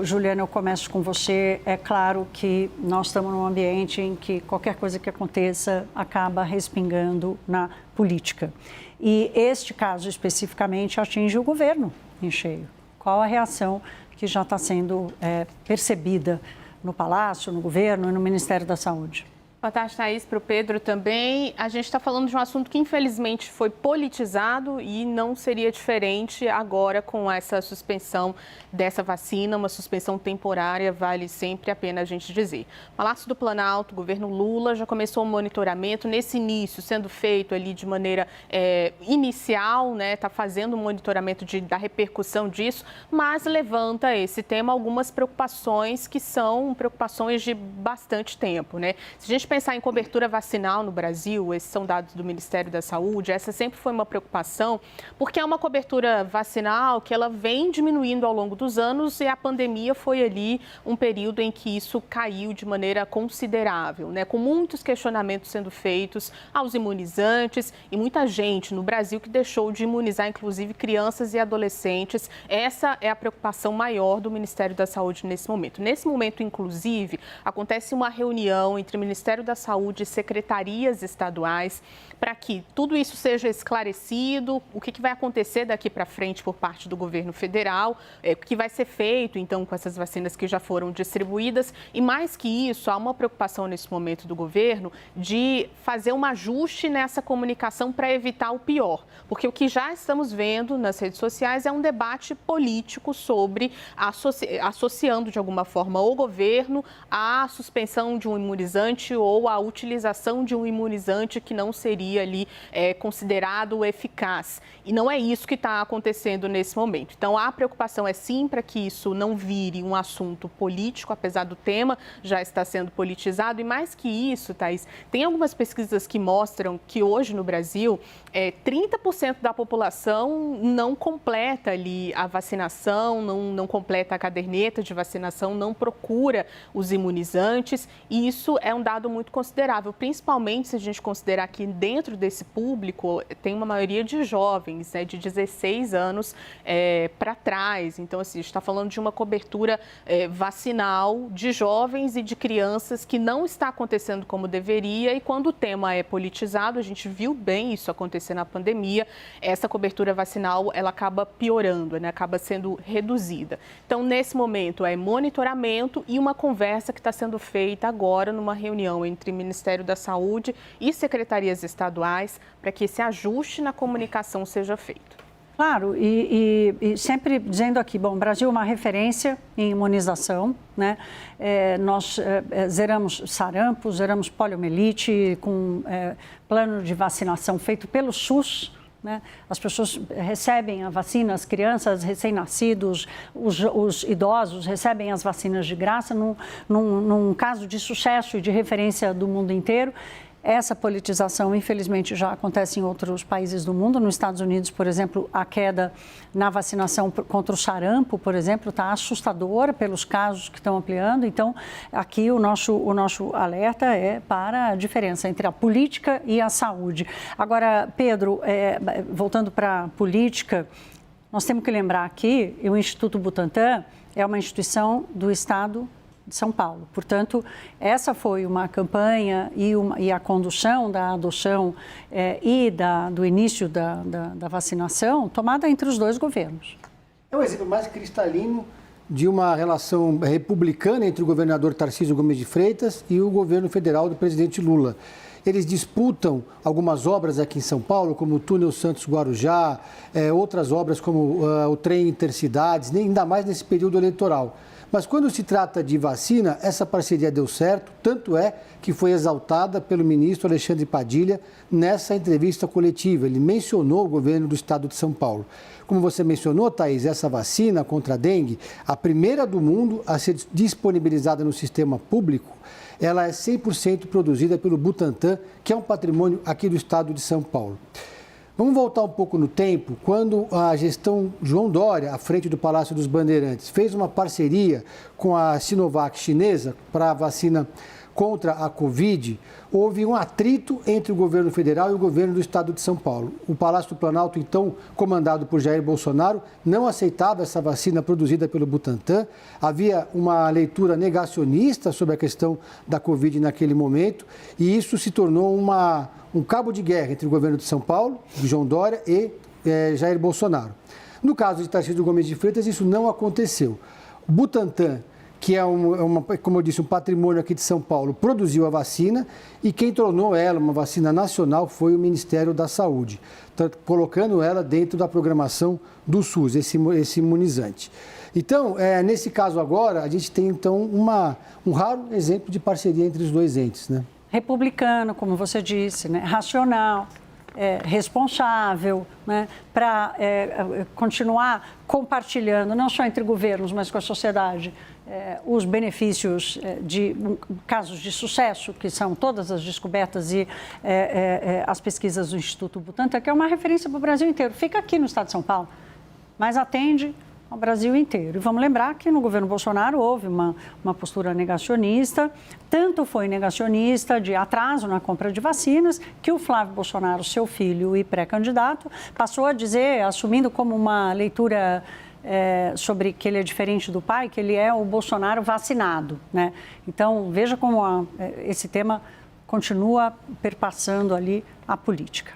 Juliana, eu começo com você. É claro que nós estamos num ambiente em que qualquer coisa que aconteça acaba respingando na política. E este caso especificamente atinge o governo em cheio. Qual a reação que já está sendo percebida no Palácio, no governo e no Ministério da Saúde? Boa tarde, Thaís, para o Pedro também. A gente está falando de um assunto que, infelizmente, foi politizado e não seria diferente agora com essa suspensão dessa vacina, uma suspensão temporária, vale sempre a pena a gente dizer. Palácio do Planalto, governo Lula, já começou o monitoramento, nesse início, sendo feito ali de maneira inicial, né? Está fazendo um monitoramento da repercussão disso, mas levanta esse tema algumas preocupações que são preocupações de bastante tempo, né? Se a gente pensar em cobertura vacinal no Brasil, esses são dados do Ministério da Saúde, essa sempre foi uma preocupação, porque é uma cobertura vacinal que ela vem diminuindo ao longo dos anos e a pandemia foi ali um período em que isso caiu de maneira considerável, né? Com muitos questionamentos sendo feitos aos imunizantes e muita gente no Brasil que deixou de imunizar, inclusive crianças e adolescentes. Essa é a preocupação maior do Ministério da Saúde nesse momento. Nesse momento, inclusive, acontece uma reunião entre o Ministério da Saúde e secretarias estaduais para que tudo isso seja esclarecido, o que vai acontecer daqui para frente por parte do governo federal, o que vai ser feito, então, com essas vacinas que já foram distribuídas. E mais que isso, há uma preocupação nesse momento do governo de fazer um ajuste nessa comunicação para evitar o pior. Porque o que já estamos vendo nas redes sociais é um debate político sobre associando, de alguma forma, o governo à suspensão de um imunizante ou à utilização de um imunizante que não seria ali considerado eficaz. E não é isso que está acontecendo nesse momento. Então, a preocupação é sim para que isso não vire um assunto político, apesar do tema já estar sendo politizado. E mais que isso, Thaís, tem algumas pesquisas que mostram que hoje no Brasil, 30% da população não completa ali a vacinação, não completa a caderneta de vacinação, não procura os imunizantes. E isso é um dado muito considerável, principalmente se a gente considerar que dentro desse público tem uma maioria de jovens, né, de 16 anos para trás. Então, assim, a gente está falando de uma cobertura vacinal de jovens e de crianças que não está acontecendo como deveria, e quando o tema é politizado, a gente viu bem isso acontecer na pandemia, essa cobertura vacinal ela acaba piorando, né, acaba sendo reduzida. Então, nesse momento, é monitoramento e uma conversa que está sendo feita agora numa reunião entre o Ministério da Saúde e secretarias estaduais para que esse ajuste na comunicação seja feito. Claro, e sempre dizendo aqui, bom, o Brasil é uma referência em imunização, né? Nós zeramos sarampo, zeramos poliomielite com plano de vacinação feito pelo SUS, né? As pessoas recebem a vacina, as crianças recém-nascidos, os idosos recebem as vacinas de graça, num caso de sucesso e de referência do mundo inteiro. Essa politização, infelizmente, já acontece em outros países do mundo. Nos Estados Unidos, por exemplo, a queda na vacinação contra o sarampo, por exemplo, está assustadora pelos casos que estão ampliando. Então, aqui o nosso alerta é para a diferença entre a política e a saúde. Agora, Pedro, voltando para a política, nós temos que lembrar aqui, o Instituto Butantan é uma instituição do Estado de São Paulo. Portanto, essa foi uma campanha e a condução da adoção e do início da vacinação tomada entre os dois governos. É um exemplo mais cristalino de uma relação republicana entre o governador Tarcísio Gomes de Freitas e o governo federal do presidente Lula. Eles disputam algumas obras aqui em São Paulo, como o túnel Santos-Guarujá, outras obras como o trem Intercidades, ainda mais nesse período eleitoral. Mas quando se trata de vacina, essa parceria deu certo, tanto é que foi exaltada pelo ministro Alexandre Padilha nessa entrevista coletiva. Ele mencionou o governo do estado de São Paulo. Como você mencionou, Thaís, essa vacina contra a dengue, a primeira do mundo a ser disponibilizada no sistema público, ela é 100% produzida pelo Butantan, que é um patrimônio aqui do estado de São Paulo. Vamos voltar um pouco no tempo, quando a gestão João Dória, à frente do Palácio dos Bandeirantes, fez uma parceria com a Sinovac chinesa para a vacina contra a Covid, houve um atrito entre o governo federal e o governo do estado de São Paulo. O Palácio do Planalto, então comandado por Jair Bolsonaro, não aceitava essa vacina produzida pelo Butantan. Havia uma leitura negacionista sobre a questão da Covid naquele momento e isso se tornou um cabo de guerra entre o governo de São Paulo, de João Dória, e Jair Bolsonaro. No caso de Tarcísio Gomes de Freitas, isso não aconteceu. O Butantan, que é, como eu disse, um patrimônio aqui de São Paulo, produziu a vacina e quem tornou ela uma vacina nacional foi o Ministério da Saúde, colocando ela dentro da programação do SUS, esse imunizante. Então, nesse caso agora, a gente tem então um raro exemplo de parceria entre os dois entes, né? Republicano, como você disse, né? Racional. Responsável, né, para continuar compartilhando, não só entre governos, mas com a sociedade, os benefícios de casos de sucesso, que são todas as descobertas e as pesquisas do Instituto Butantan, que é uma referência para o Brasil inteiro. Fica aqui no estado de São Paulo, mas atende ao Brasil inteiro. E vamos lembrar que no governo Bolsonaro houve uma postura negacionista, tanto foi negacionista de atraso na compra de vacinas, que o Flávio Bolsonaro, seu filho e pré-candidato, passou a dizer, assumindo como uma leitura sobre que ele é diferente do pai, que ele é o Bolsonaro vacinado, né? Então, veja como esse tema continua perpassando ali a política.